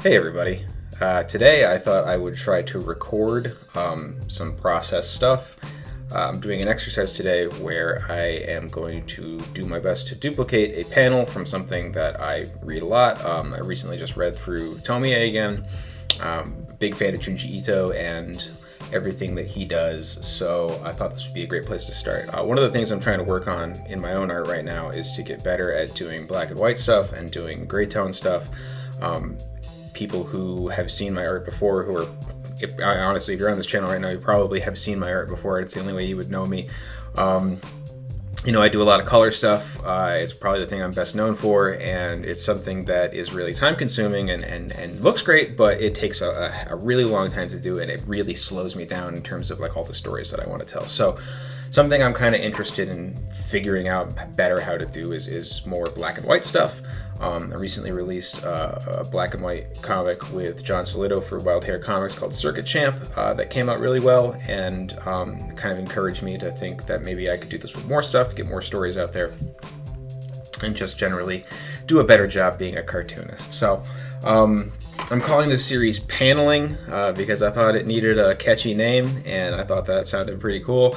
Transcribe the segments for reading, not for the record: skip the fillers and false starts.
Hey everybody. Today I thought I would try to record some process stuff. I'm doing an exercise today where I am going to do my best to duplicate a panel from something that I read a lot. I recently just read through Tomie again. Big fan of Junji Ito and everything that he does, so I thought this would be a great place to start. One of the things I'm trying to work on in my own art right now is to get better at doing black and white stuff and doing gray tone stuff. People who have seen my art before, honestly, if you're on this channel right now, you probably have seen my art before. It's the only way you would know me. I do a lot of color stuff. It's probably the thing I'm best known for, and it's something that is really time consuming and looks great, but it takes a really long time to do, and it really slows me down in terms of like all the stories that I want to tell. So something I'm kind of interested in figuring out better how to do is more black and white stuff. I recently released a black and white comic with John Solito for Wild Hair Comics called Circuit Champ that came out really well, and kind of encouraged me to think that maybe I could do this with more stuff, get more stories out there, and just generally do a better job being a cartoonist. So I'm calling this series Paneling because I thought it needed a catchy name, and I thought that sounded pretty cool.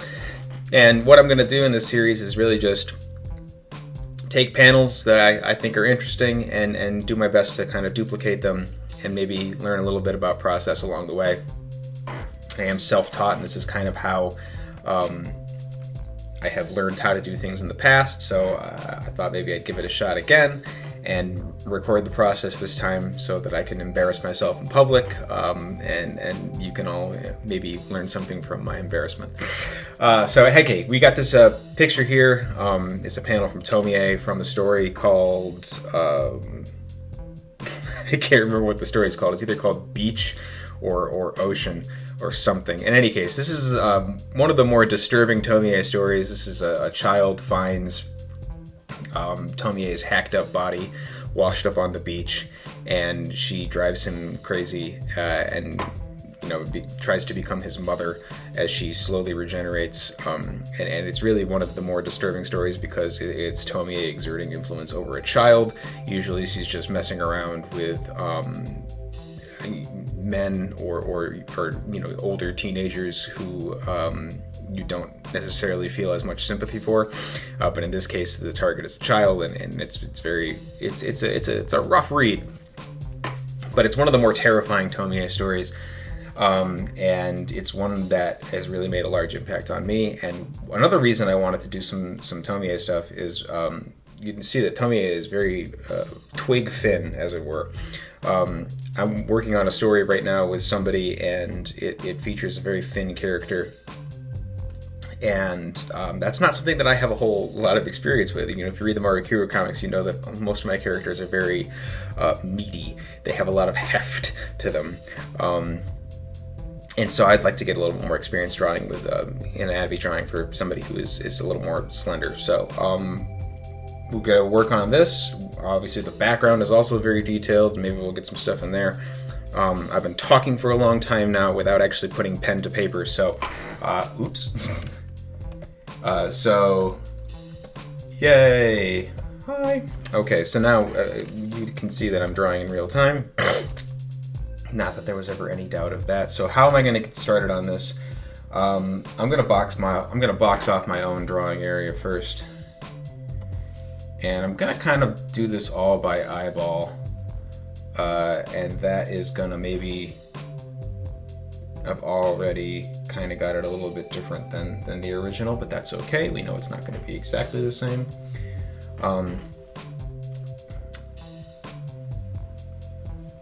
And what I'm going to do in this series is really just take panels that I think are interesting and do my best to kind of duplicate them and maybe learn a little bit about process along the way. I am self-taught, and this is kind of how I have learned how to do things in the past, so I thought maybe I'd give it a shot again and record the process this time so that I can embarrass myself in public, and you can all maybe learn something from my embarrassment. So okay, we got this picture here. It's a panel from Tomie from a story called I can't remember what the story is called. It's either called Beach or Ocean or something. In any case, this is one of the more disturbing Tomie stories. This is a child finds Tomie's hacked up body washed up on the beach, and she drives him crazy and tries to become his mother as she slowly regenerates, and it's really one of the more disturbing stories because it's Tomie exerting influence over a child. Usually she's just messing around with men or older teenagers who you don't necessarily feel as much sympathy for, but in this case the target is a child, and it's a rough read, but it's one of the more terrifying Tomie stories, and it's one that has really made a large impact on me. And another reason I wanted to do some Tomie stuff is you can see that Tomie is very twig thin, as it were. I'm working on a story right now with somebody, and it features a very thin character. And that's not something that I have a whole lot of experience with. If you read the Marikuru comics, you know that most of my characters are very meaty. They have a lot of heft to them. And so I'd like to get a little bit more experience drawing with anatomy drawing for somebody who is a little more slender. So we're going to work on this. Obviously the background is also very detailed. Maybe we'll get some stuff in there. I've been talking for a long time now without actually putting pen to paper, so oops. So yay. Hi. Okay, so now you can see that I'm drawing in real time. Not that there was ever any doubt of that. So how am I going to get started on this? I'm going to box off my own drawing area first. And I'm going to kind of do this all by eyeball. And that is going to maybe... I've already kind of got it a little bit different than the original, but that's okay. We know it's not going to be exactly the same.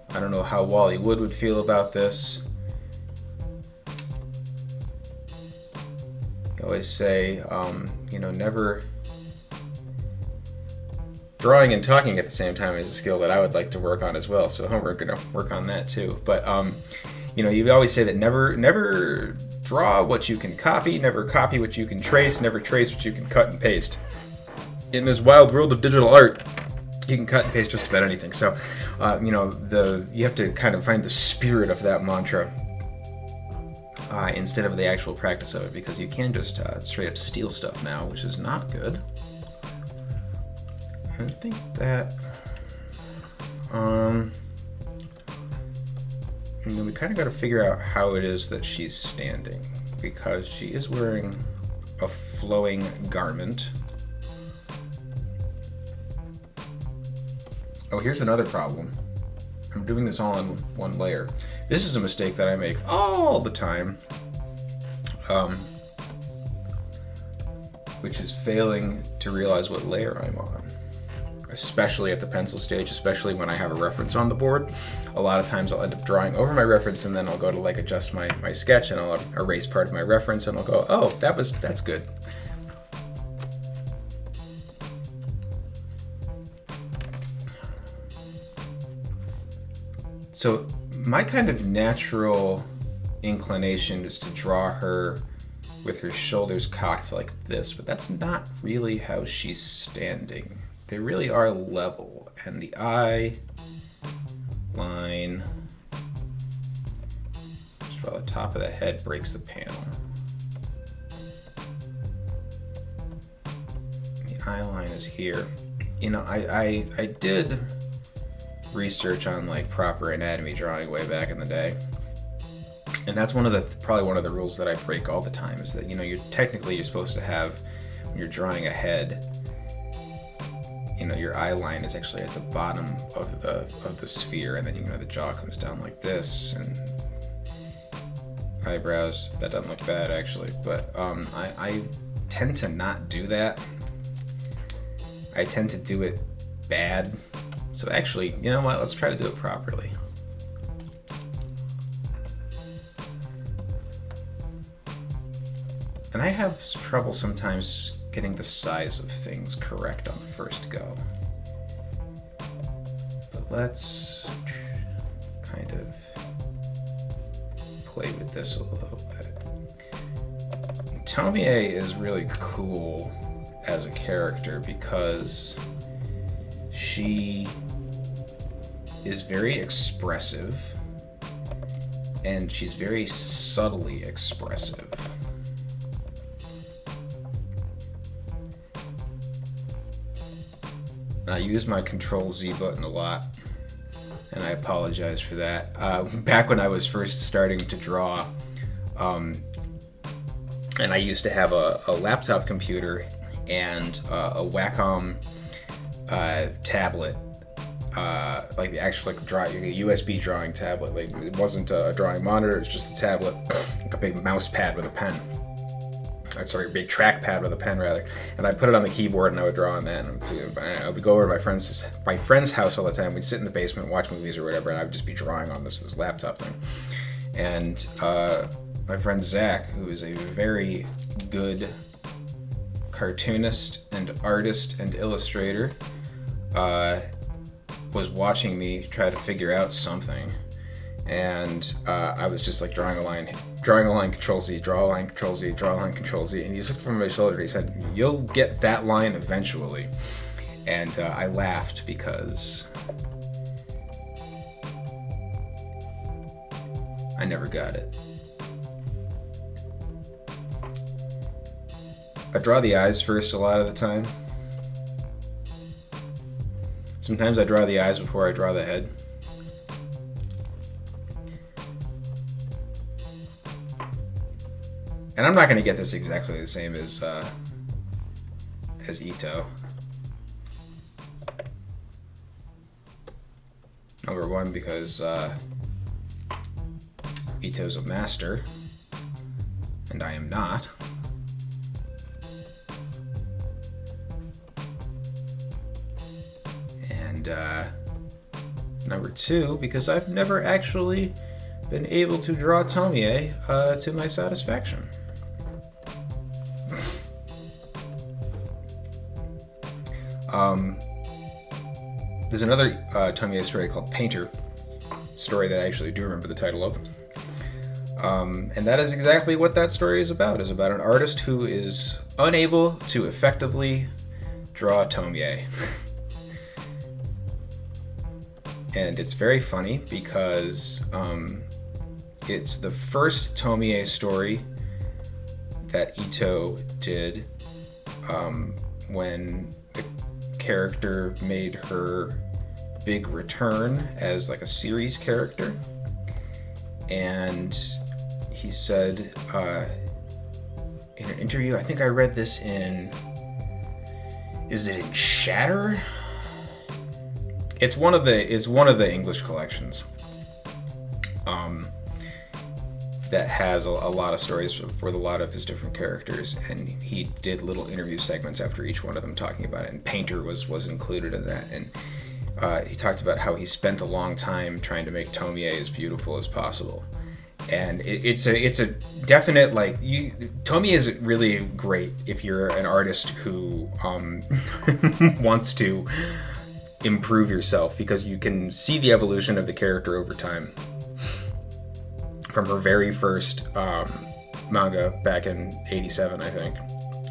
I don't know how Wally Wood would feel about this. I always say, never... Drawing and talking at the same time is a skill that I would like to work on as well, so we're going to work on that too. But, you always say that never draw what you can copy, never copy what you can trace, never trace what you can cut and paste. In this wild world of digital art, you can cut and paste just about anything. So, you have to kind of find the spirit of that mantra instead of the actual practice of it, because you can just straight up steal stuff now, which is not good. I think that, and then we kind of got to figure out how it is that she's standing, because she is wearing a flowing garment. Oh, here's another problem. I'm doing this all in one layer. This is a mistake that I make all the time, which is failing to realize what layer I'm on. Especially at the pencil stage, especially when I have a reference on the board. A lot of times I'll end up drawing over my reference, and then I'll go to like adjust my sketch, and I'll erase part of my reference, and I'll go, oh, that's good. So my kind of natural inclination is to draw her with her shoulders cocked like this, but that's not really how she's standing. They really are level, and the eye line just while the top of the head breaks the panel. The eye line is here. You know, I did research on like proper anatomy drawing way back in the day, and that's probably one of the rules that I break all the time, is that, you know, you're supposed to have, when you're drawing a head, you know, your eye line is actually at the bottom of the sphere, and then, you know, the jaw comes down like this, and eyebrows, that doesn't look bad actually, but I tend to not do that. I tend to do it bad. So actually, you know what, let's try to do it properly. And I have trouble sometimes getting the size of things correct on the first go. But let's kind of play with this a little bit. Tomie is really cool as a character because she is very expressive, and she's very subtly expressive. I use my Control-Z button a lot, and I apologize for that. Back when I was first starting to draw, and I used to have a laptop computer and a Wacom tablet, like the actual like a USB drawing tablet. Like, it wasn't a drawing monitor; it was just a tablet, like a big mouse pad with a pen. Sorry, a big trackpad with a pen rather. And I put it on the keyboard, and I would draw on that. And I would go over to my friend's house all the time. We'd sit in the basement, watch movies or whatever, and I would just be drawing on this laptop thing. And my friend Zach, who is a very good cartoonist and artist and illustrator, was watching me try to figure out something, and I was just like drawing a line, Control-Z, draw a line, Control-Z, draw a line, Control-Z, and he's looking from my shoulder, he said, "You'll get that line eventually." And I laughed because I never got it. I draw the eyes first a lot of the time. Sometimes I draw the eyes before I draw the head. And I'm not going to get this exactly the same as Ito. Number one, because Ito's a master, and I am not. And number two, because I've never actually been able to draw Tomie to my satisfaction. There's another Tomie story called Painter, story that I actually do remember the title of. And that is exactly what that story is about. It's about an artist who is unable to effectively draw Tomie. And it's very funny because it's the first Tomie story that Ito did when the character made her big return as like a series character, and he said in an interview, I think I read this in, is it in Shatter? It's one of the English collections that has a lot of stories for a lot of his different characters, and he did little interview segments after each one of them talking about it, and Painter was included in that, and he talked about how he spent a long time trying to make Tomie as beautiful as possible. And it's a definite, like, Tomie is really great if you're an artist who wants to improve yourself, because you can see the evolution of the character over time. From her very first manga back in '87, I think,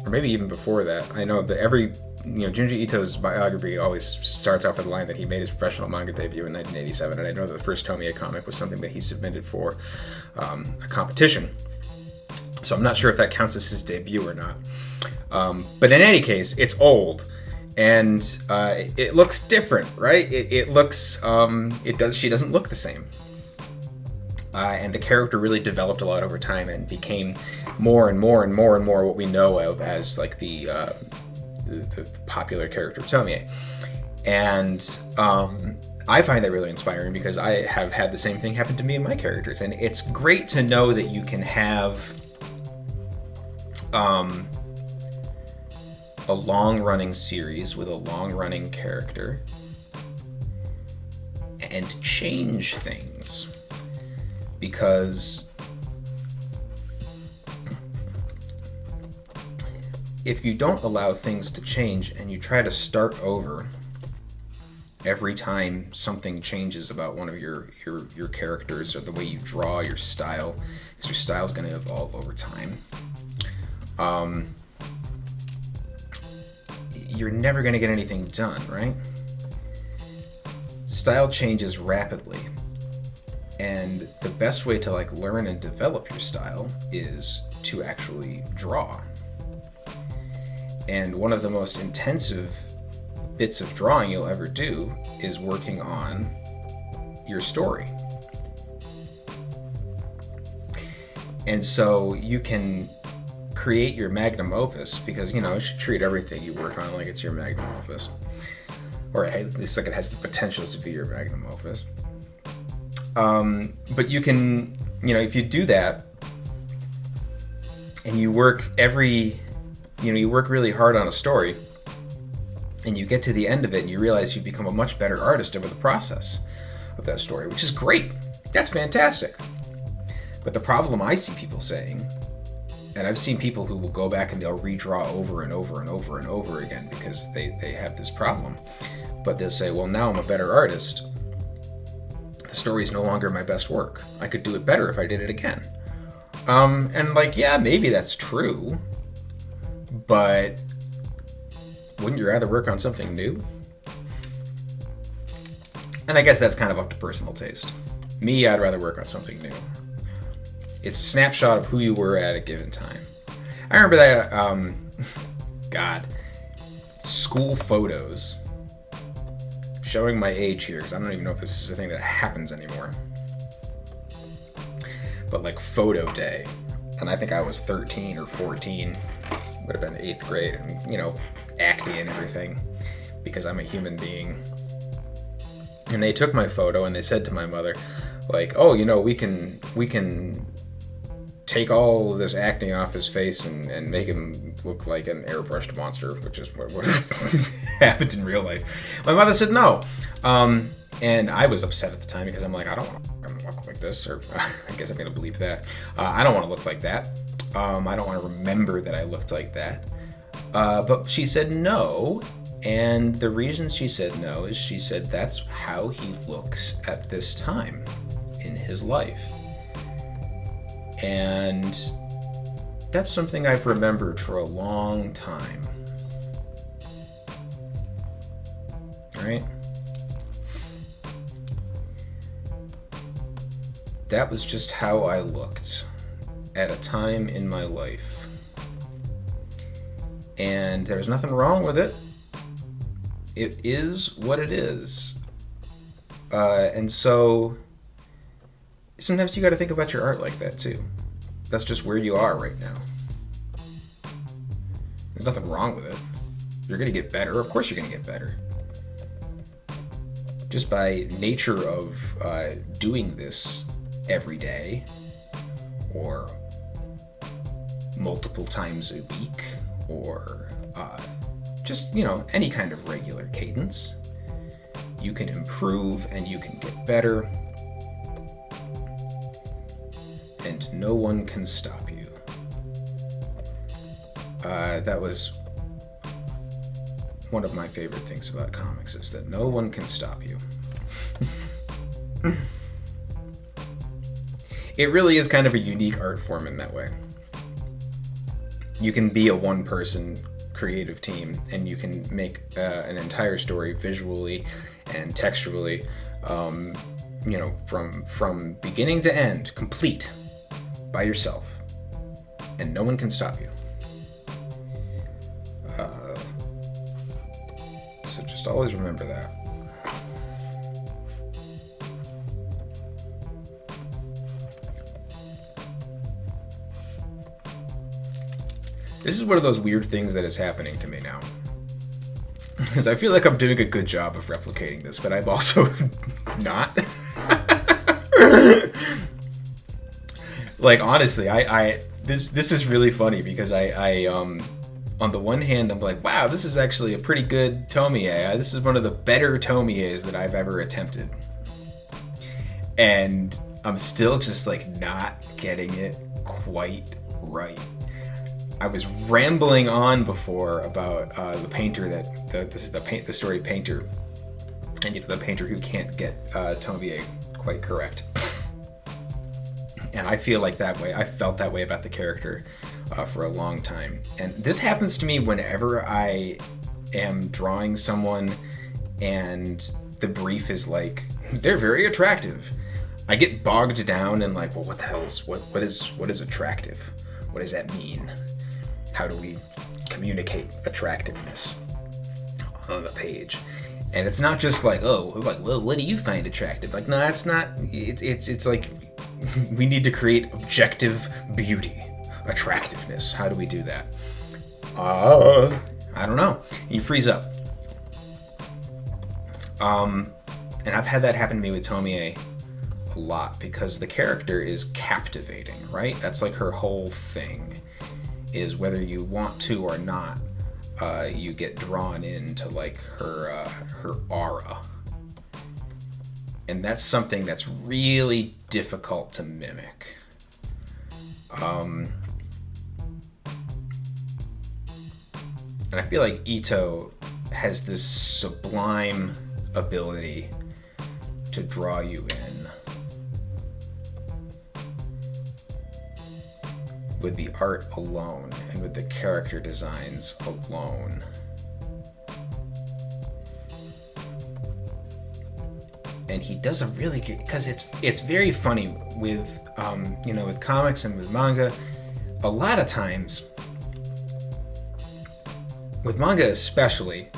or maybe even before that. I know that Junji Ito's biography always starts off with the line that he made his professional manga debut in 1987, and I know that the first Tomie comic was something that he submitted for a competition. So I'm not sure if that counts as his debut or not. But in any case, it's old, and it looks different, right? It looks, she doesn't look the same. And the character really developed a lot over time and became more and more and more and more what we know of as like the popular character Tomie. And I find that really inspiring, because I have had the same thing happen to me and my characters. And it's great to know that you can have a long-running series with a long-running character and change things. Because if you don't allow things to change and you try to start over every time something changes about one of your characters, or the way you draw, your style, because your style is going to evolve over time, you're never going to get anything done, right? Style changes rapidly. And the best way to like learn and develop your style is to actually draw. And one of the most intensive bits of drawing you'll ever do is working on your story. And so you can create your magnum opus, because you should treat everything you work on like it's your magnum opus, or at least like it has the potential to be your magnum opus. But you can, if you do that and you work you work really hard on a story, and you get to the end of it and you realize you've become a much better artist over the process of that story, which is great. That's fantastic. But the problem I see people saying, and I've seen people who will go back and they'll redraw over and over and over and over again because they have this problem, but they'll say, well, now I'm a better artist. The story is no longer my best work. I could do it better if I did it again. And like, yeah, maybe that's true, but wouldn't you rather work on something new? And I guess that's kind of up to personal taste. Me, I'd rather work on something new. It's a snapshot of who you were at a given time. I remember that, school photos. Showing my age here, because I don't even know if this is a thing that happens anymore. But like photo day, and I think I was 13 or 14, would have been 8th grade, and acne and everything, because I'm a human being. And they took my photo and they said to my mother, like, oh, we can take all of this acne off his face and make him look like an airbrushed monster, which is what happened in real life. My mother said no. And I was upset at the time, because I'm like, I don't want to look like this, or I guess I'm going to bleep that. I don't want to look like that. I don't want to remember that I looked like that. But she said no. And the reason she said no is she said that's how he looks at this time in his life. And that's something I've remembered for a long time. Right? That was just how I looked at a time in my life. And there was nothing wrong with it. it is what it is. And so sometimes you got to think about your art like that too. That's just where you are right now. There's nothing wrong with it. You're going to get better. Of course you're going to get better. Just by nature of doing this every day or multiple times a week or just, any kind of regular cadence, you can improve and you can get better, and no one can stop you. That was one of my favorite things about comics, is that no one can stop you. It really is kind of a unique art form in that way. You can be a one-person creative team, and you can make an entire story visually and textually, from beginning to end, complete, by yourself, and no one can stop you. So just always remember that. This is one of those weird things that is happening to me now. Because I feel like I'm doing a good job of replicating this, but I'm also not. Like, honestly, this is really funny because I on the one hand, I'm like, wow, this is actually a pretty good Tomie. This is one of the better Tomies that I've ever attempted. And I'm still just like not getting it quite right. I was rambling on before about the painter the story painter, and the painter who can't get Tomie quite correct. And I feel like that way. I felt that way about the character for a long time. And this happens to me whenever I am drawing someone and the brief is like, they're very attractive. I get bogged down in like, well, what the hell is what is attractive? What does that mean? How do we communicate attractiveness on the page? And it's not just like, well, what do you find attractive? Like, no, that's not. It's like we need to create objective beauty, attractiveness. How do we do that? I don't know. You freeze up. And I've had that happen to me with Tomie a lot because the character is captivating, right? That's like her whole thing, is whether you want to or not, you get drawn into like her aura. And that's something that's really difficult to mimic. And I feel like Ito has this sublime ability to draw you in with the art alone and with the character designs alone. And he does a really good, because it's very funny with with comics and with manga. A lot of times, with manga especially,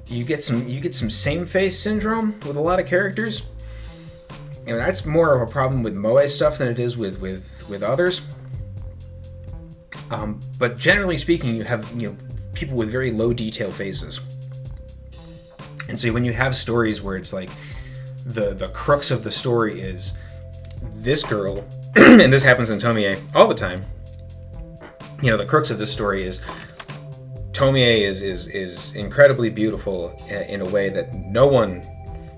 you get some same face syndrome with a lot of characters, and that's more of a problem with moe stuff than it is with others. But generally speaking, you have people with very low detail faces. And so when you have stories where it's like the crux of the story is this girl, and this happens in Tomie all the time. The crux of this story is Tomie is incredibly beautiful in a way that no one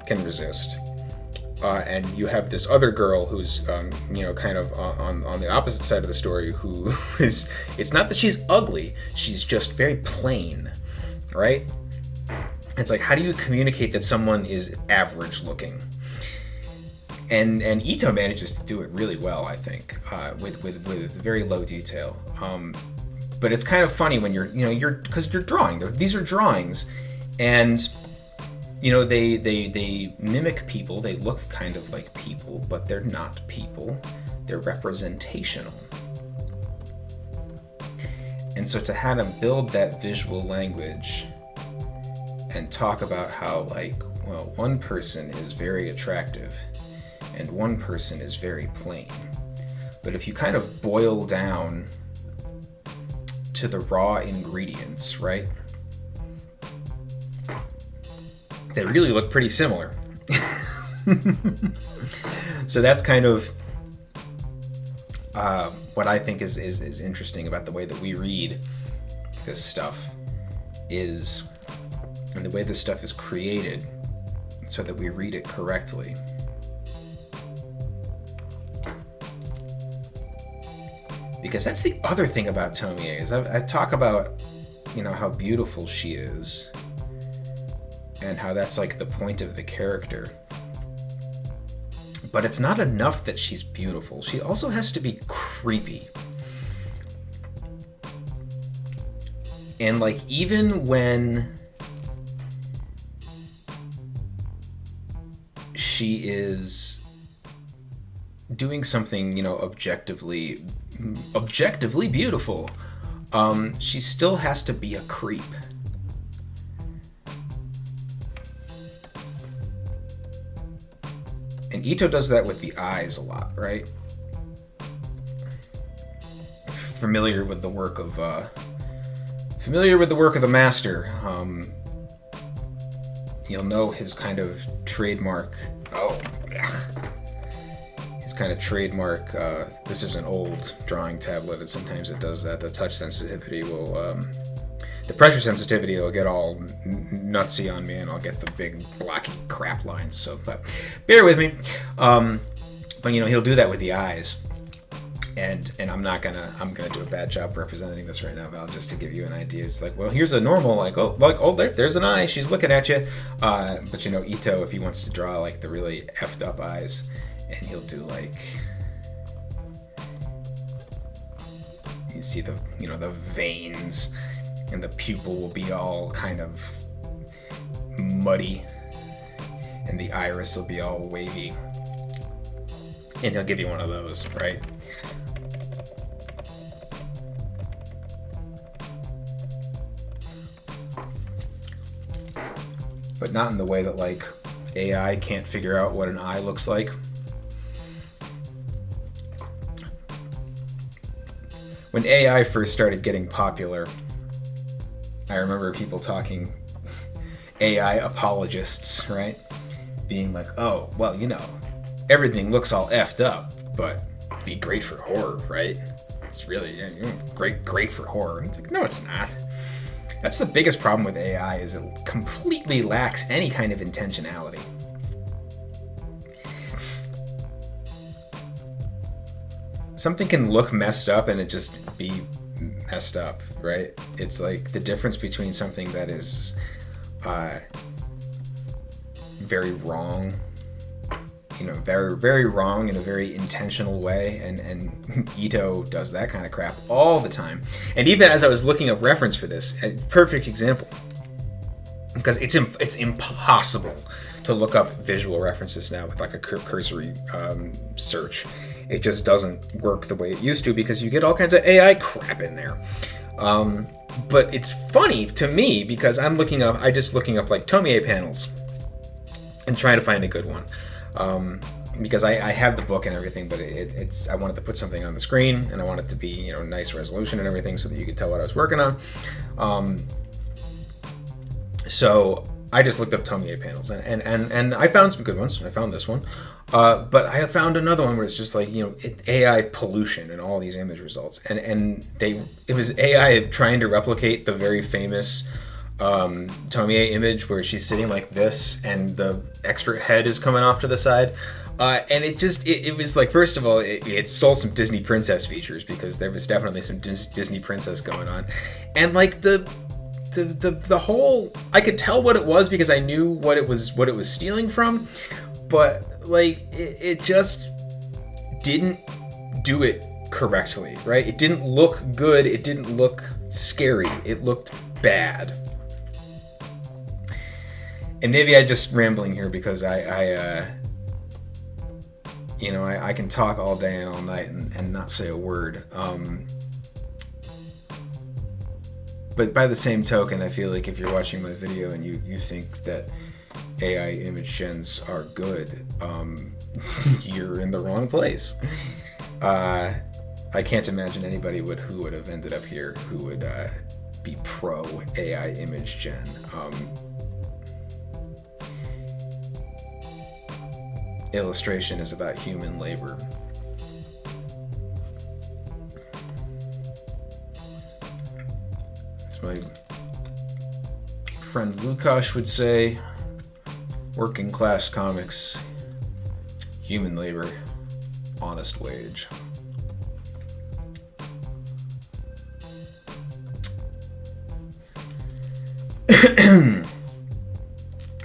can resist. And you have this other girl who's kind of on the opposite side of the story, who is, it's not that she's ugly, she's just very plain, right? It's like, how do you communicate that someone is average looking? And Ito manages to do it really well, I think, with very low detail. But it's kind of funny when because you're drawing. These are drawings, and they mimic people. They look kind of like people, but they're not people. They're representational. And so to have them build that visual language and talk about how, like, well, one person is very attractive and one person is very plain. But if you kind of boil down to the raw ingredients, right, they really look pretty similar. So that's kind of what I think is interesting about the way that we read this stuff is, and the way this stuff is created so that we read it correctly. Because that's the other thing about Tomie is I talk about, you know, how beautiful she is and how that's like the point of the character. But it's not enough that she's beautiful. She also has to be creepy. And like, even when she is doing something, you know, objectively beautiful, she still has to be a creep. And Ito does that with the eyes a lot, right? Familiar with the work of the master, you'll know his kind of trademark. His kind of trademark. This is an old drawing tablet, and sometimes it does that. The touch sensitivity will, the pressure sensitivity will get all nutsy on me, and I'll get the big blocky crap lines. So, but bear with me. But you know, he'll do that with the eyes. And I'm gonna do a bad job representing this right now, Val, just to give you an idea. It's like, well, here's a normal, there's an eye, she's looking at you. But you know, Ito, if he wants to draw like the really effed up eyes, and he'll do like, you see the veins, and the pupil will be all kind of muddy, and the iris will be all wavy, and he'll give you one of those, right? But not in the way that, like, AI can't figure out what an eye looks like. When AI first started getting popular, I remember people talking, AI apologists, right? Being like, oh, well, you know, everything looks all effed up, but it'd be great for horror, right? It's really great for horror. And it's like, no, it's not. That's the biggest problem with AI, is it completely lacks any kind of intentionality. Something can look messed up and it just be messed up, right? It's like the difference between something that is very wrong, you know, very, very wrong in a very intentional way, and Ito does that kind of crap all the time. And even as I was looking up reference for this, a perfect example, because it's impossible to look up visual references now with like a cursory search. It just doesn't work the way it used to, because you get all kinds of AI crap in there. But it's funny to me because I just looking up like Tomie panels and trying to find a good one. Because I have the book and everything, but I wanted to put something on the screen, and I want it to be, you know, nice resolution and everything so that you could tell what I was working on. So I just looked up Tomie panels, and I found some good ones. I found this one, but I found another one where it's just like, you know, AI pollution and all these image results, and it was AI trying to replicate the very famous Tomie image where she's sitting like this and the extra head is coming off to the side, and it was like, first of all, it stole some Disney princess features, because there was definitely some Disney princess going on, and like the whole, I could tell what it was because I knew what it was stealing from, but like it just didn't do it correctly, right? It didn't look good, it didn't look scary, it looked bad. And maybe I'm just rambling here because I can talk all day and all night and not say a word. But by the same token, I feel like if you're watching my video and you think that AI image gens are good, you're in the wrong place. I can't imagine anybody who would have ended up here who would be pro AI image gen. Illustration is about human labor. As my friend Lukash would say, working class comics, human labor, honest wage.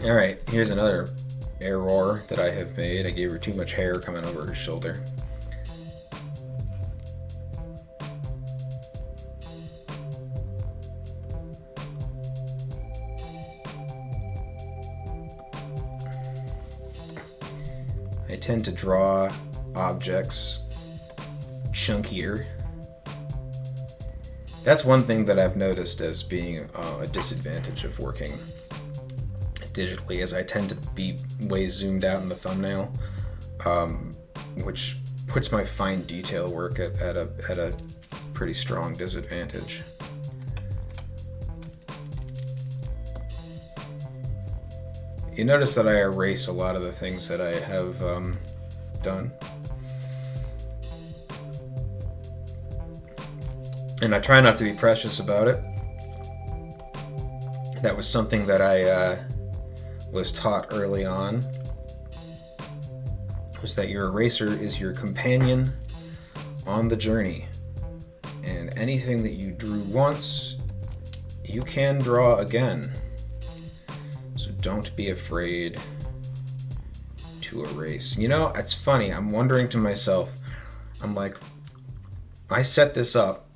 Alright, here's another error that I have made. I gave her too much hair coming over her shoulder. I tend to draw objects chunkier. That's one thing that I've noticed as being a disadvantage of working digitally, is I tend to be way zoomed out in the thumbnail, which puts my fine detail work at a pretty strong disadvantage. You notice that I erase a lot of the things that I have done. And I try not to be precious about it. That was something that I was taught early on, was that your eraser is your companion on the journey. And anything that you drew once, you can draw again. So don't be afraid to erase. You know, it's funny, I'm wondering to myself, I'm like, I set this up,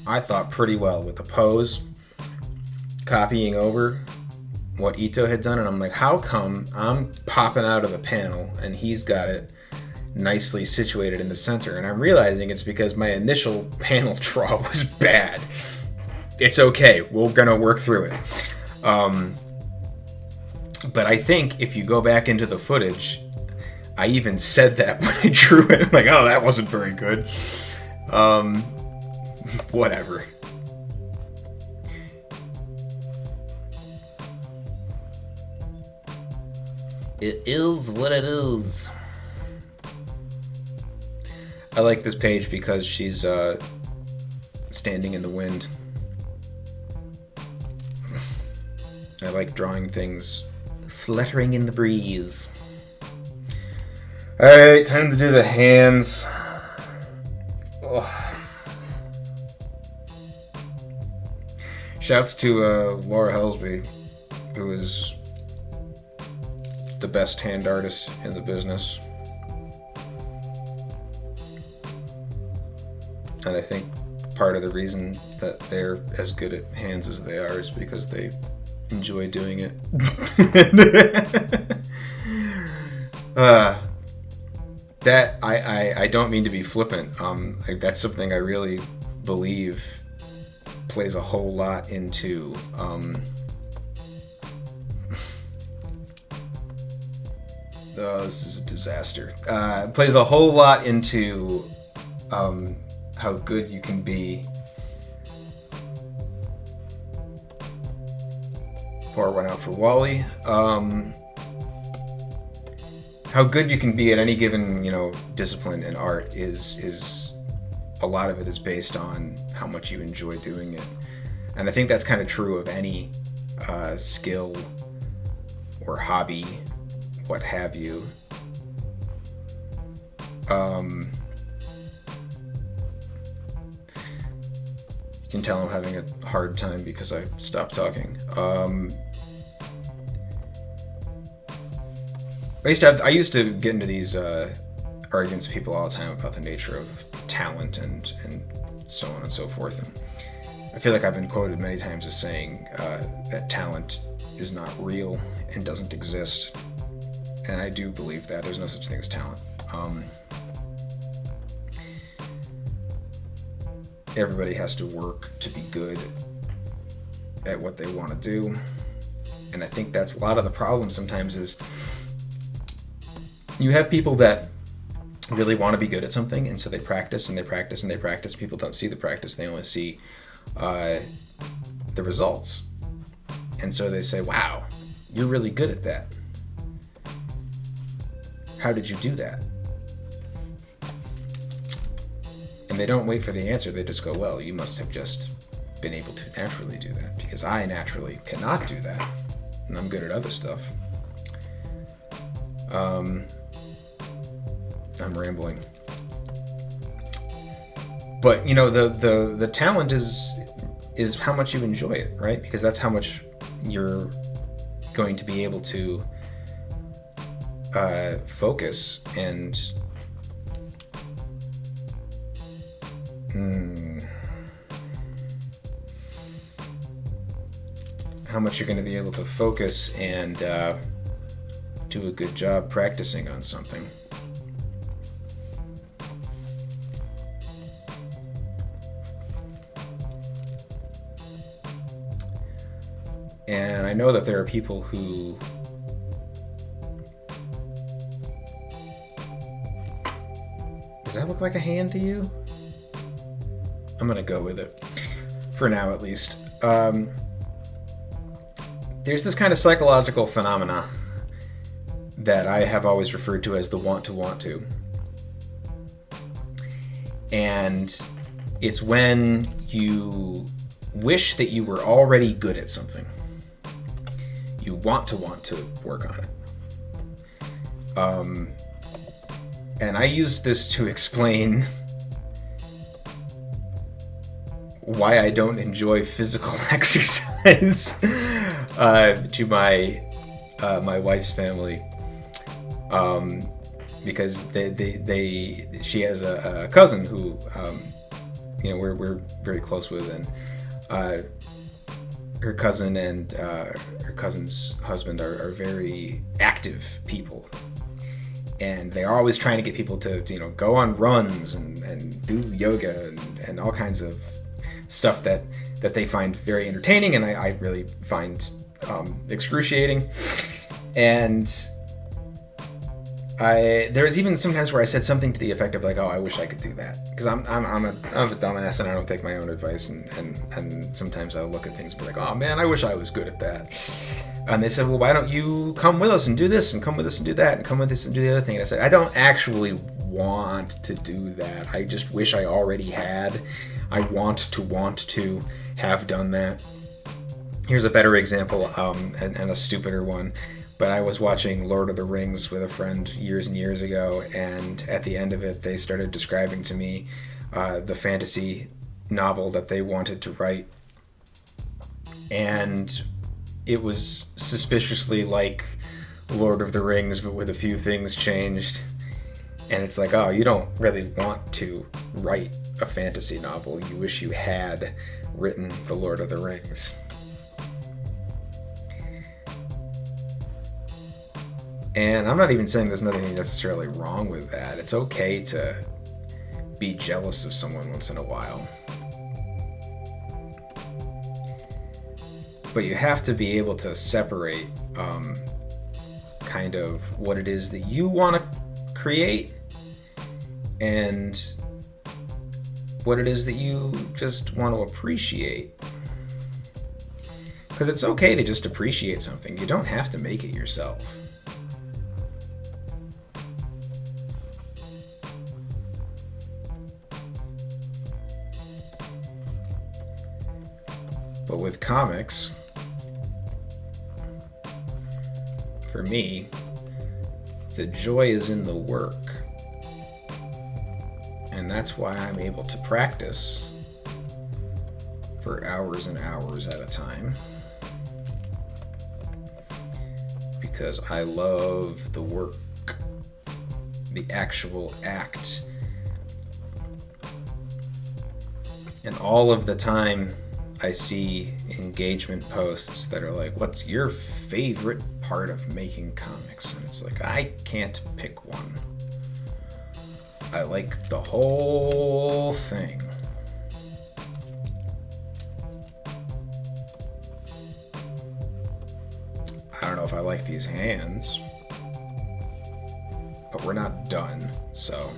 I thought pretty well with the pose, copying over what Ito had done, and I'm like, how come I'm popping out of the panel and he's got it nicely situated in the center? And I'm realizing it's because my initial panel draw was bad. It's okay, we're gonna work through it. But I think if you go back into the footage, I even said that when I drew it. I'm like, oh, that wasn't very good. Whatever. It is what it is. I like this page because she's standing in the wind. I like drawing things fluttering in the breeze. Alright, time to do the hands. Oh. Shouts to Laura Helsby, who is the best hand artist in the business. And I think part of the reason that they're as good at hands as they are is because they enjoy doing it. That I don't mean to be flippant. That's something I really believe plays a whole lot into this is a disaster. Plays a whole lot into how good you can be. Pour one out for Wally. How good you can be at any given, discipline in art is a lot of it is based on how much you enjoy doing it. And I think that's kind of true of any skill or hobby, what have you. You can tell I'm having a hard time because I stopped talking. I used to get into these arguments with people all the time about the nature of talent and so on and so forth. And I feel like I've been quoted many times as saying that talent is not real and doesn't exist. And I do believe that. There's no such thing as talent. everybody has to work to be good at what they want to do. And I think that's a lot of the problem sometimes is you have people that really want to be good at something, and so they practice and they practice and they practice. People don't see the practice, they only see the results. And so they say, wow, you're really good at that. How did you do that? And they don't wait for the answer, they just go, well, you must have just been able to naturally do that, because I naturally cannot do that, and I'm good at other stuff. I'm rambling. But, you know, the talent is how much you enjoy it, right? Because that's how much you're going to be able to focus and how much you're going to be able to focus and do a good job practicing on something. And I know that there are people who does that look like a hand to you? I'm gonna go with it for now, at least. There's this kind of psychological phenomena that I have always referred to as the want to. And it's when you wish that you were already good at something. You want to work on it. And I used this to explain why I don't enjoy physical exercise to my wife's family, because she has a cousin who we're very close with, and her cousin and her cousin's husband are very active people, and they're always trying to get people to go on runs and do yoga and all kinds of stuff that they find very entertaining, and I really find excruciating. And there was even sometimes where I said something to the effect of like, oh, I wish I could do that, because I'm a dumbass and I don't take my own advice, and sometimes I'll look at things and be like, oh man, I wish I was good at that. And they said, well, why don't you come with us and do this, and come with us and do that, and come with us and do the other thing? And I said, I don't actually want to do that. I just wish I already had. I want to have done that. Here's a better example, and a stupider one. But I was watching Lord of the Rings with a friend years and years ago, and at the end of it, they started describing to me the fantasy novel that they wanted to write. And it was suspiciously like Lord of the Rings, but with a few things changed. And it's like, oh, you don't really want to write a fantasy novel. You wish you had written The Lord of the Rings. And I'm not even saying there's nothing necessarily wrong with that. It's okay to be jealous of someone once in a while. But you have to be able to separate kind of what it is that you want to create and what it is that you just want to appreciate. Because it's okay to just appreciate something. You don't have to make it yourself. But with comics, for me, the joy is in the work. And that's why I'm able to practice for hours and hours at a time. Because I love the work, the actual act. And all of the time, I see engagement posts that are like, what's your favorite part of making comics? And it's like, I can't pick one. I like the whole thing. I don't know if I like these hands, but we're not done, so.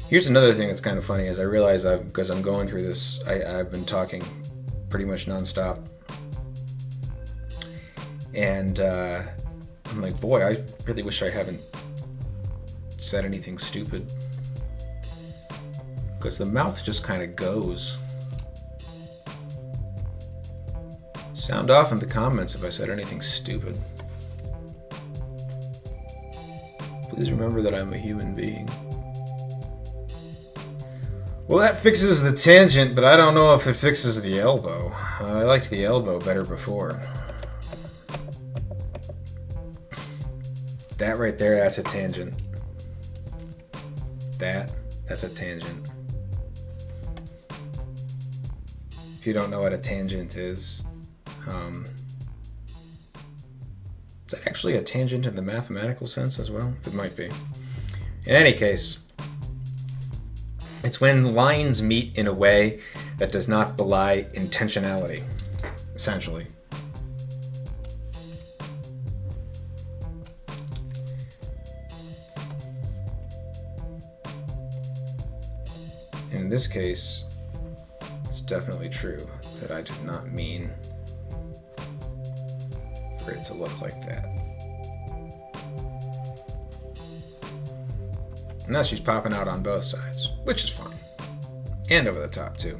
Here's another thing that's kind of funny is I realize because I'm going through this, I've been talking pretty much nonstop. And I'm like, boy, I really wish I haven't said anything stupid. Because the mouth just kind of goes. Sound off in the comments if I said anything stupid. Please remember that I'm a human being. Well, that fixes the tangent, but I don't know if it fixes the elbow. I liked the elbow better before. That right there, that's a tangent. That's a tangent. If you don't know what a tangent is that actually a tangent in the mathematical sense as well? It might be. In any case, it's when lines meet in a way that does not belie intentionality, essentially. In this case, it's definitely true that I did not mean for it to look like that. Now she's popping out on both sides, which is fine. And over the top, too.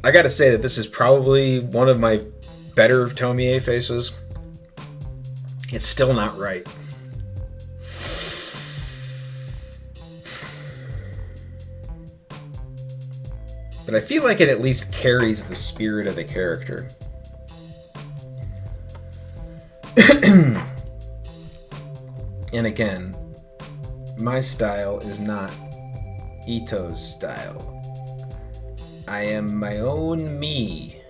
I gotta say that this is probably one of my better Tomie faces. It's still not right. But I feel like it at least carries the spirit of the character. And again, my style is not Ito's style. I am my own me.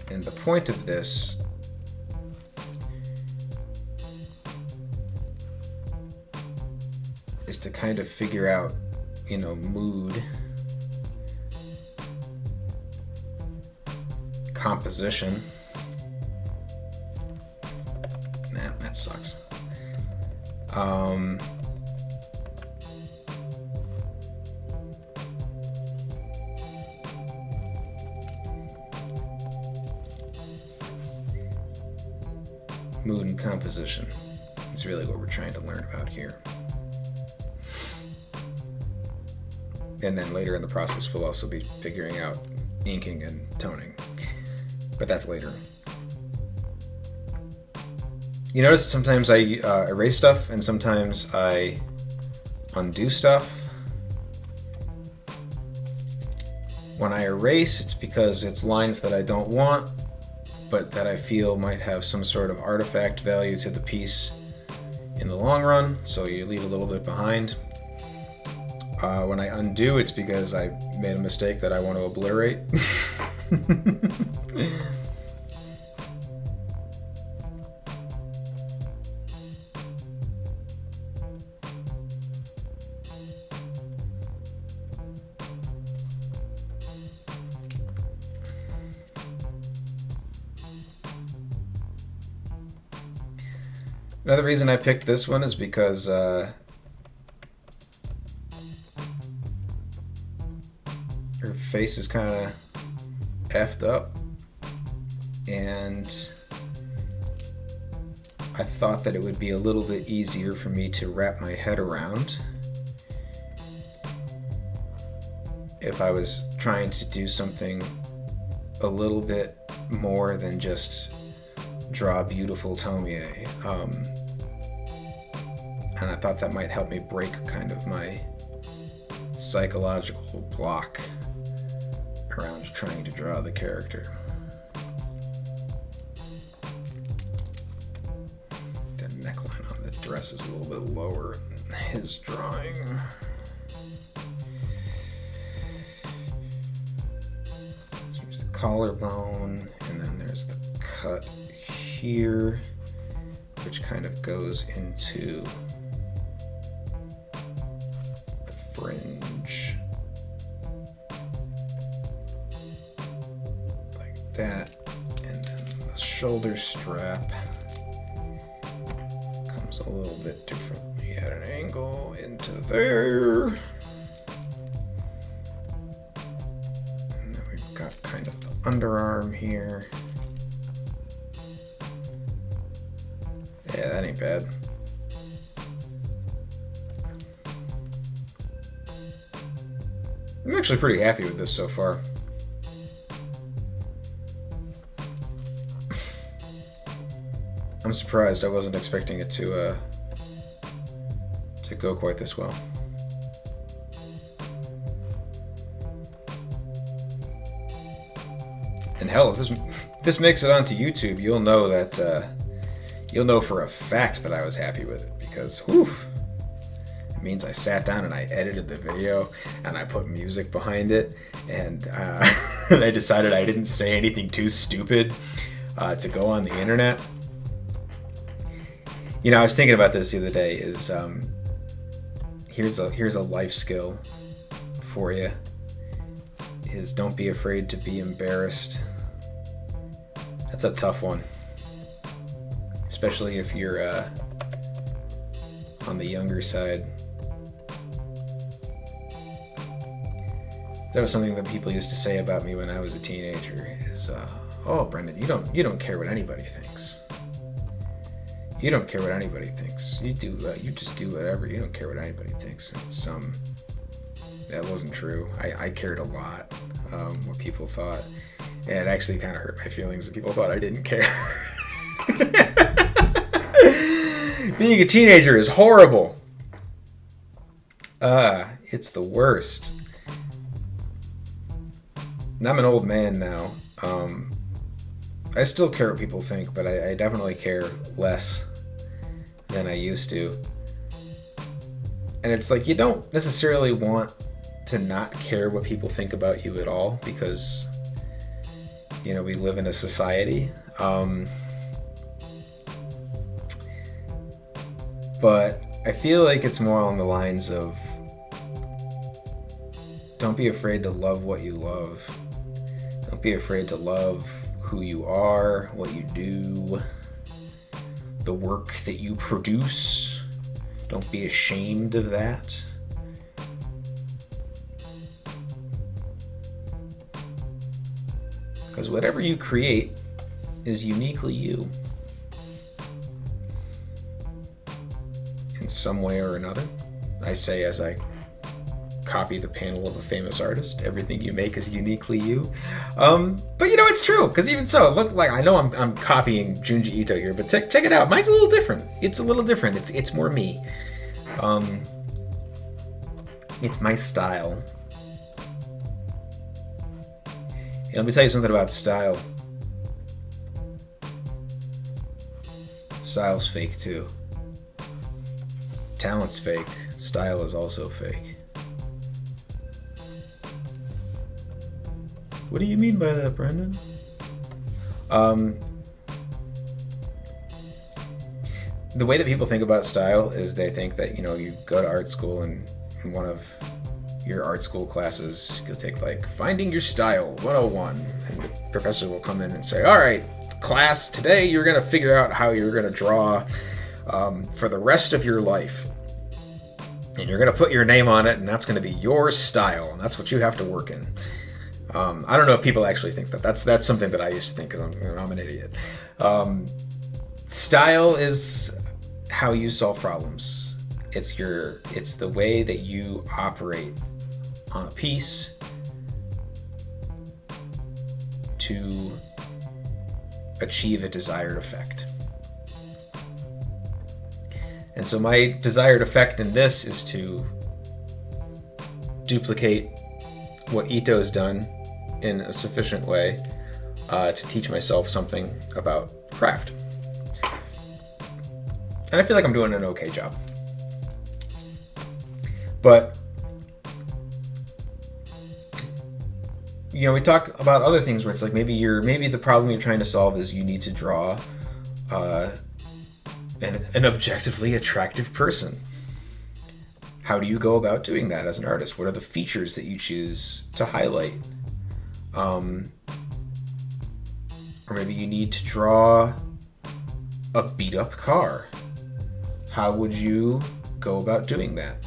And the point of this is to kind of figure out, mood, composition. Nah, that sucks. Mood and composition is really what we're trying to learn about here. And then later in the process, we'll also be figuring out inking and toning. But that's later. You notice that sometimes I erase stuff and sometimes I undo stuff. When I erase, it's because it's lines that I don't want, but that I feel might have some sort of artifact value to the piece in the long run, so you leave a little bit behind. When I undo, it's because I made a mistake that I want to obliterate. Another reason I picked this one is because her face is kind of effed up, and I thought that it would be a little bit easier for me to wrap my head around if I was trying to do something a little bit more than just draw beautiful Tomie. And I thought that might help me break kind of my psychological block around trying to draw the character. The neckline on the dress is a little bit lower than his drawing. collarbone, and then there's the cut here, which kind of goes into the fringe like that, and then the shoulder strap comes a little bit differently at an angle into there. And then we've got kind of the underarm here. Yeah, that ain't bad. I'm actually pretty happy with this so far. I'm surprised. I wasn't expecting it to go quite this well. And hell, if this makes it onto YouTube, you'll know that you'll know for a fact that I was happy with it, because whew, it means I sat down and I edited the video and I put music behind it, and I decided I didn't say anything too stupid to go on the internet. You know, I was thinking about this the other day. Is here's a life skill for you. Is don't be afraid to be embarrassed. That's a tough one, especially if you're on the younger side. That was something that people used to say about me when I was a teenager. Is oh, Brendan, you don't care what anybody thinks. You don't care what anybody thinks. You just do whatever. You don't care what anybody thinks. It's that wasn't true. I cared a lot what people thought, and it actually kind of hurt my feelings that people thought I didn't care. Being a teenager is horrible. It's the worst. And I'm an old man now. I still care what people think, but I definitely care less than I used to. And it's like, you don't necessarily want to not care what people think about you at all, because, you know, we live in a society. But I feel like it's more along the lines of, don't be afraid to love what you love. Don't be afraid to love who you are, what you do, the work that you produce. Don't be ashamed of that. Because whatever you create is uniquely you, in some way or another. I say as I copy the panel of a famous artist, everything you make is uniquely you. But you know, it's true, because even so, look, like, I know I'm copying Junji Ito here, but check it out. Mine's a little different. It's a little different. It's more me. It's my style. And let me tell you something about style. Style's fake too. Talent's fake. Style is also fake. What do you mean by that, Brendan? The way that people think about style is they think that, you know, you go to art school, and in one of your art school classes, you'll take like Finding Your Style 101, and the professor will come in and say, all right, class, today you're going to figure out how you're going to draw for the rest of your life. And you're going to put your name on it, and that's going to be your style, and that's what you have to work in. I don't know if people actually think that. That's something that I used to think, because I'm an idiot. Style is how you solve problems. It's the way that you operate on a piece to achieve a desired effect. And so my desired effect in this is to duplicate what Ito's done in a sufficient way to teach myself something about craft. And I feel like I'm doing an okay job. But we talk about other things where it's like maybe the problem you're trying to solve is you need to draw an objectively attractive person. How do you go about doing that as an artist? What are the features that you choose to highlight? Or maybe you need to draw a beat up car. How would you go about doing that?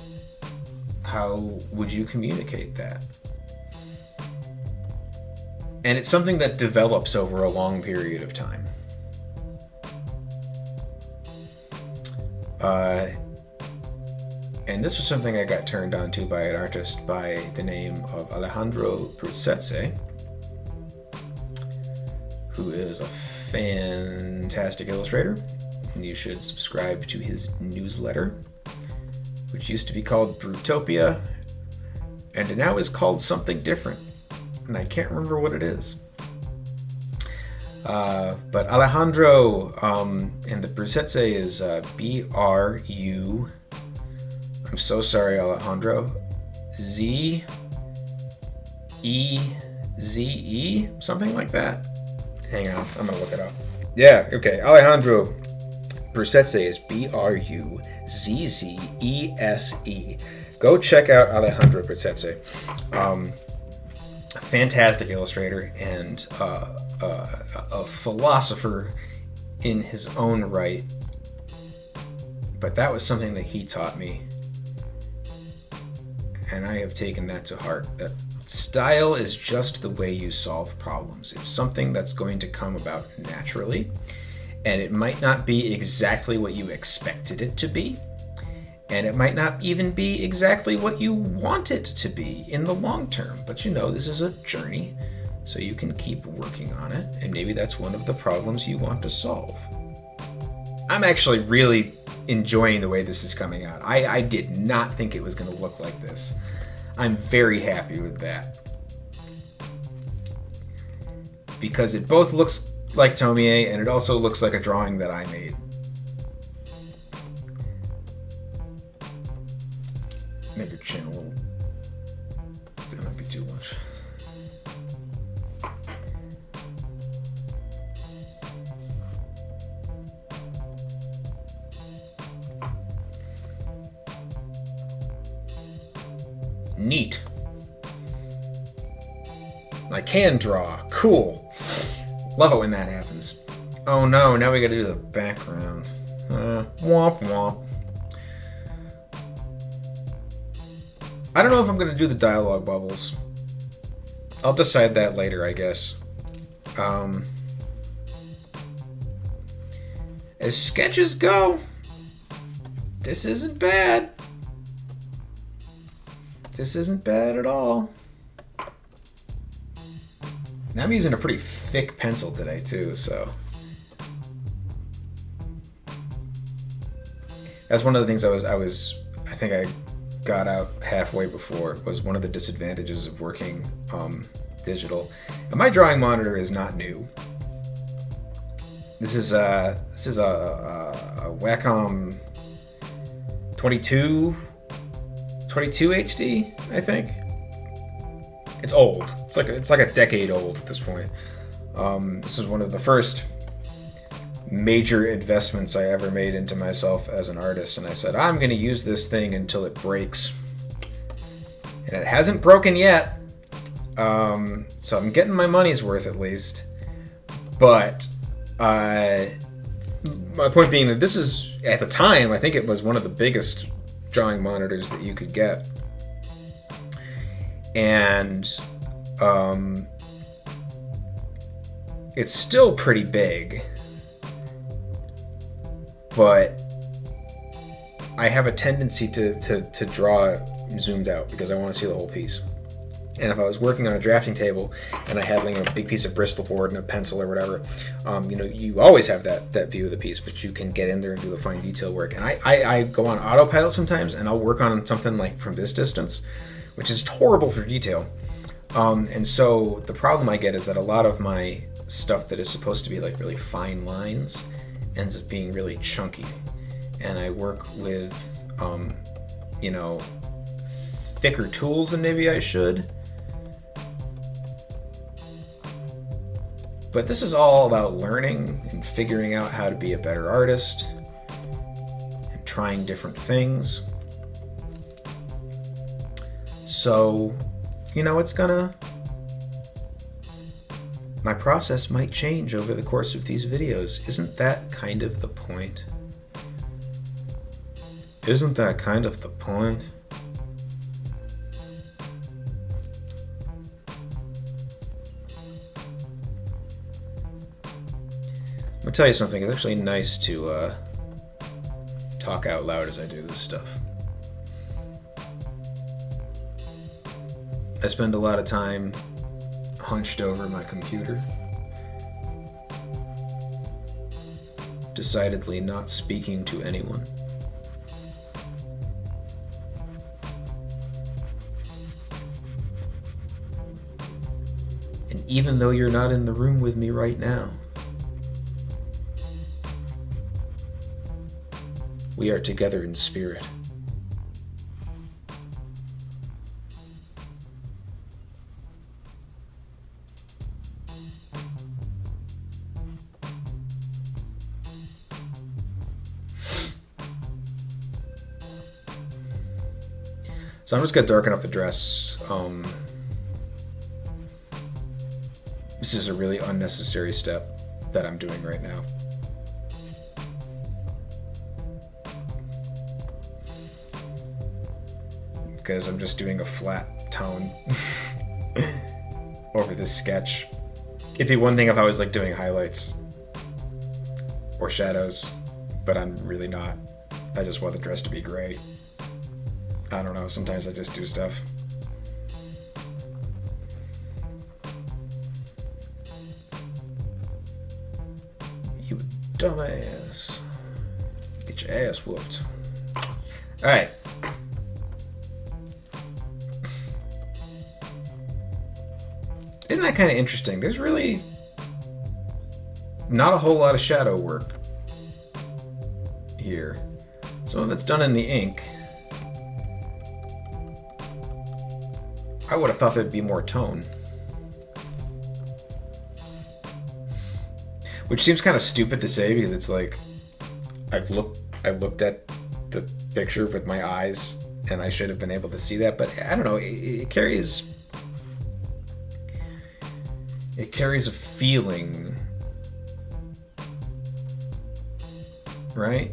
How would you communicate that? And it's something that develops over a long period of time. And this was something I got turned on to by an artist by the name of Alejandro Bruzzese, who is a fantastic illustrator. And you should subscribe to his newsletter, which used to be called Brutopia, and it now is called something different. And I can't remember what it is. But Alejandro, and the Bruzzese is B-R-U... I'm so sorry, Alejandro. Z-E-Z-E? Something like that. Hang on, I'm gonna look it up. Yeah, okay. Alejandro Bruzzese is B-R-U-Z-Z-E-S-E. Go check out Alejandro Bruzzese. A fantastic illustrator and a philosopher in his own right. But that was something that he taught me. And I have taken that to heart. That style is just the way you solve problems. It's something that's going to come about naturally. And it might not be exactly what you expected it to be. And it might not even be exactly what you want it to be in the long term. But this is a journey, so you can keep working on it. And maybe that's one of the problems you want to solve. I'm actually really enjoying the way this is coming out. I did not think it was going to look like this. I'm very happy with that. Because it both looks like Tomie, and it also looks like a drawing that I made. Make your chin a little... That might be too much. Neat. I can draw. Cool. Love it when that happens. Oh no, now we gotta do the background. Womp womp. I don't know if I'm gonna do the dialogue bubbles. I'll decide that later, I guess. As sketches go, this isn't bad. This isn't bad at all. Now I'm using a pretty thick pencil today too, so. That's one of the things I think I got out halfway before, was one of the disadvantages of working digital. And my drawing monitor is not new. This is a Wacom 22 HD, I think. It's old. It's like a decade old at this point. This is one of the first major investments I ever made into myself as an artist, and I said, I'm going to use this thing until it breaks. And it hasn't broken yet. So I'm getting my money's worth at least. But my point being that this is, at the time, I think it was one of the biggest drawing monitors that you could get. And it's still pretty big, but I have a tendency to draw zoomed out because I want to see the whole piece. And if I was working on a drafting table and I had a big piece of Bristol board and a pencil or whatever, you always have that view of the piece, but you can get in there and do the fine detail work. And I go on autopilot sometimes, and I'll work on something like from this distance, which is horrible for detail. And so the problem I get is that a lot of my stuff that is supposed to be like really fine lines ends up being really chunky. And I work with, thicker tools than maybe I should. But this is all about learning and figuring out how to be a better artist and trying different things. So, my process might change over the course of these videos. Isn't that kind of the point? Isn't that kind of the point? I'm gonna tell you something. It's actually nice to talk out loud as I do this stuff. I spend a lot of time hunched over my computer, decidedly not speaking to anyone. And even though you're not in the room with me right now, we are together in spirit. So I'm just going to darken up the dress. This is a really unnecessary step that I'm doing right now. Because I'm just doing a flat tone over this sketch. It'd be one thing if I was like doing highlights or shadows, but I'm really not. I just want the dress to be gray. I don't know, sometimes I just do stuff. You dumbass. Get your ass whooped. Alright. Isn't that kind of interesting? There's really not a whole lot of shadow work here. Some of it's done in the ink. I would have thought there'd be more tone. Which seems kind of stupid to say because it's like I looked at the picture with my eyes and I should have been able to see that, but I don't know, it carries a feeling, right?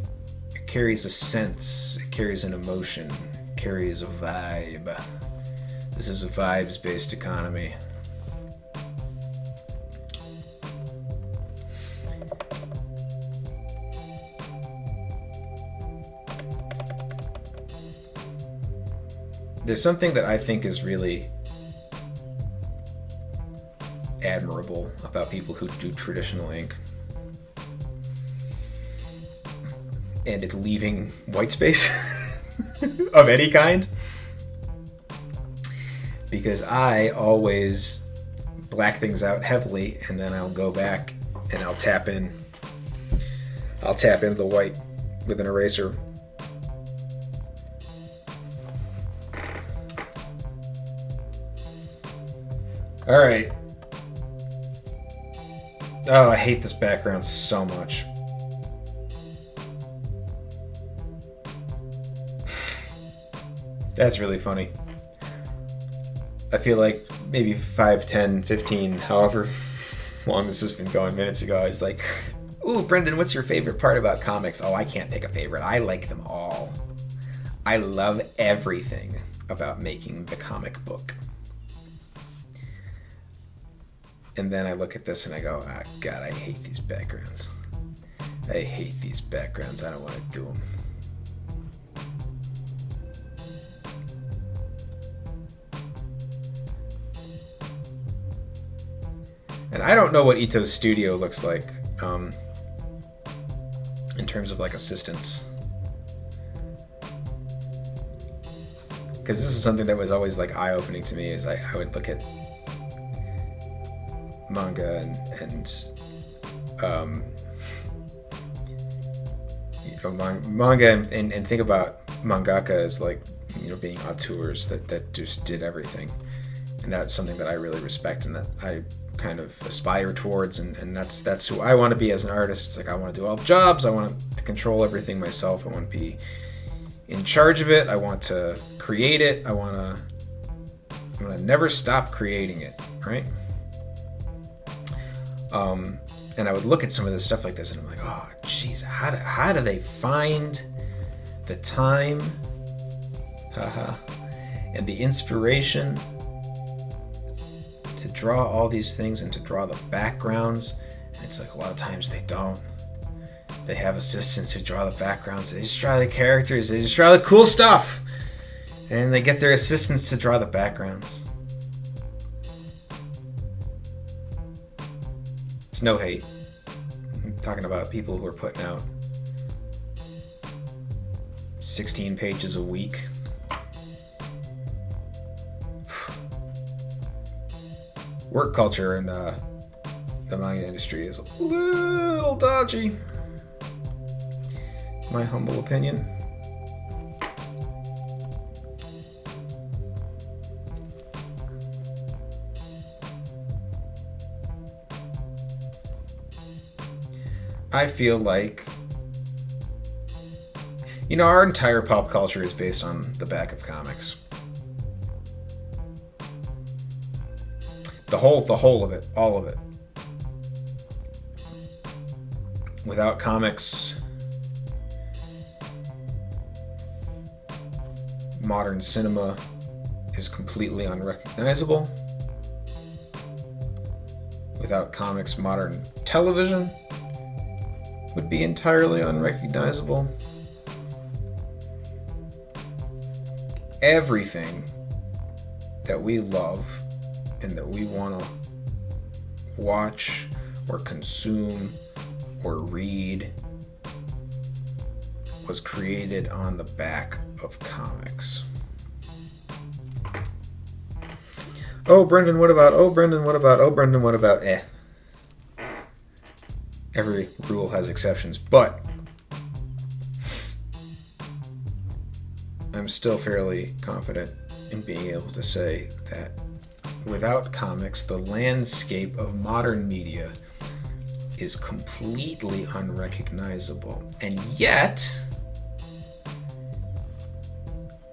It carries a sense, it carries an emotion, it carries a vibe. This is a vibes-based economy. There's something that I think is really admirable about people who do traditional ink. And it's leaving white space of any kind. Because I always black things out heavily and then I'll go back and I'll tap into the white with an eraser. All right. Oh, I hate this background so much. That's really funny. I feel like maybe 5, 10, 15, however long this has been going minutes ago, I was like, ooh, Brendan, what's your favorite part about comics? Oh, I can't pick a favorite. I like them all. I love everything about making the comic book. And then I look at this and I go, ah, God, I hate these backgrounds. I hate these backgrounds. I don't want to do them. And I don't know what Ito's studio looks like in terms of like assistants. Because this is something that was always like eye-opening to me, is I would look at manga manga and think about mangaka as like, being auteurs that just did everything. And that's something that I really respect and that I kind of aspire towards, and that's who I want to be as an artist. It's like I want to do all the jobs, I want to control everything myself, I want to be in charge of it, I want to create it, I'm gonna never stop creating it, right? And I would look at some of this stuff like this and I'm like, oh jeez, how do they find the time and the inspiration to draw all these things and to draw the backgrounds? And it's like a lot of times they don't. They have assistants who draw the backgrounds. They just draw the characters. They just draw the cool stuff. And they get their assistants to draw the backgrounds. It's no hate. I'm talking about people who are putting out 16 pages a week. Work culture in the manga industry is a little dodgy, my humble opinion. I feel like, our entire pop culture is based on the back of comics. The whole of it, all of it. Without comics, modern cinema is completely unrecognizable. Without comics, modern television would be entirely unrecognizable. Everything that we love and that we want to watch or consume or read was created on the back of comics. Oh, Brendan, what about? Oh, Brendan, what about? Oh, Brendan, what about? Every rule has exceptions, but I'm still fairly confident in being able to say that without comics, the landscape of modern media is completely unrecognizable. And yet,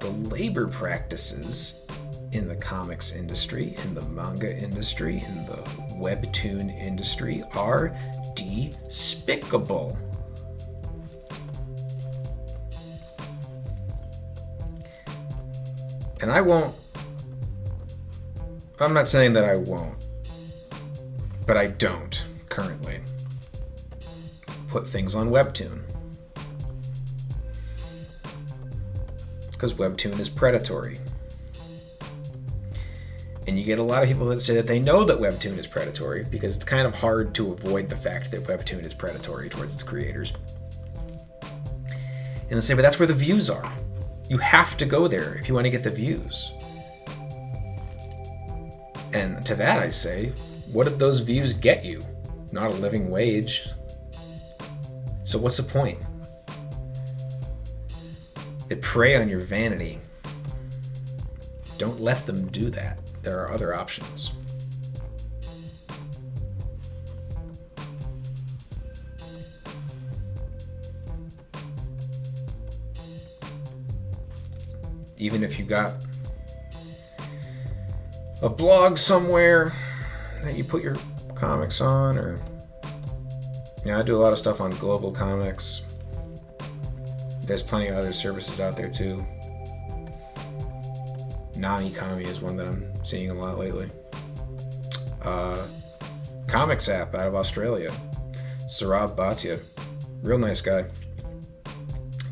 the labor practices in the comics industry, in the manga industry, in the webtoon industry are despicable. And I'm not saying that I won't, but I don't currently put things on Webtoon. Because Webtoon is predatory. And you get a lot of people that say that they know that Webtoon is predatory because it's kind of hard to avoid the fact that Webtoon is predatory towards its creators. And they say, but that's where the views are. You have to go there if you want to get the views. And to that I say, what did those views get you? Not a living wage. So what's the point? They prey on your vanity. Don't let them do that. There are other options. Even if you got a blog somewhere that you put your comics on, or I do a lot of stuff on Global Comics. There's plenty of other services out there too. Namikami is one that I'm seeing a lot lately. Comics app out of Australia. Sarab Bhatia. Real nice guy.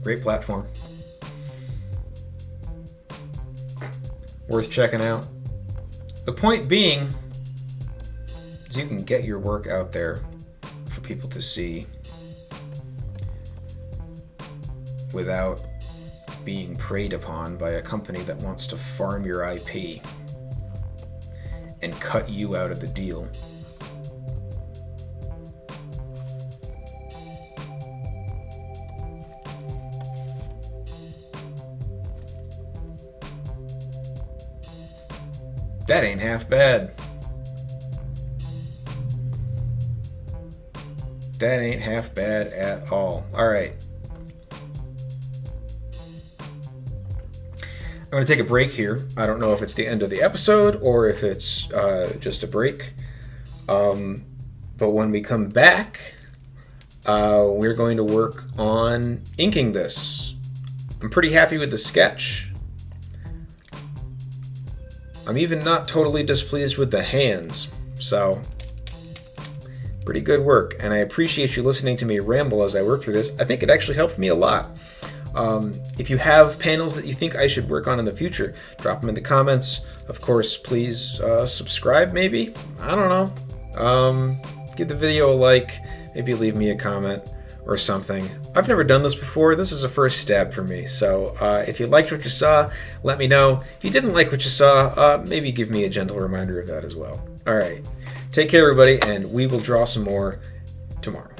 Great platform. Worth checking out. The point being is you can get your work out there for people to see without being preyed upon by a company that wants to farm your IP and cut you out of the deal. That ain't half bad. That ain't half bad at all. All right. I'm going to take a break here. I don't know if it's the end of the episode or if it's just a break. But when we come back, we're going to work on inking this. I'm pretty happy with the sketch. I'm even not totally displeased with the hands. So, pretty good work. And I appreciate you listening to me ramble as I work through this. I think it actually helped me a lot. If you have panels that you think I should work on in the future, drop them in the comments. Of course, please subscribe maybe. I don't know. Give the video a like. Maybe leave me a comment or something. I've never done this before. This is a first stab for me. So if you liked what you saw, let me know. If you didn't like what you saw, maybe give me a gentle reminder of that as well. All right. Take care, everybody, and we will draw some more tomorrow.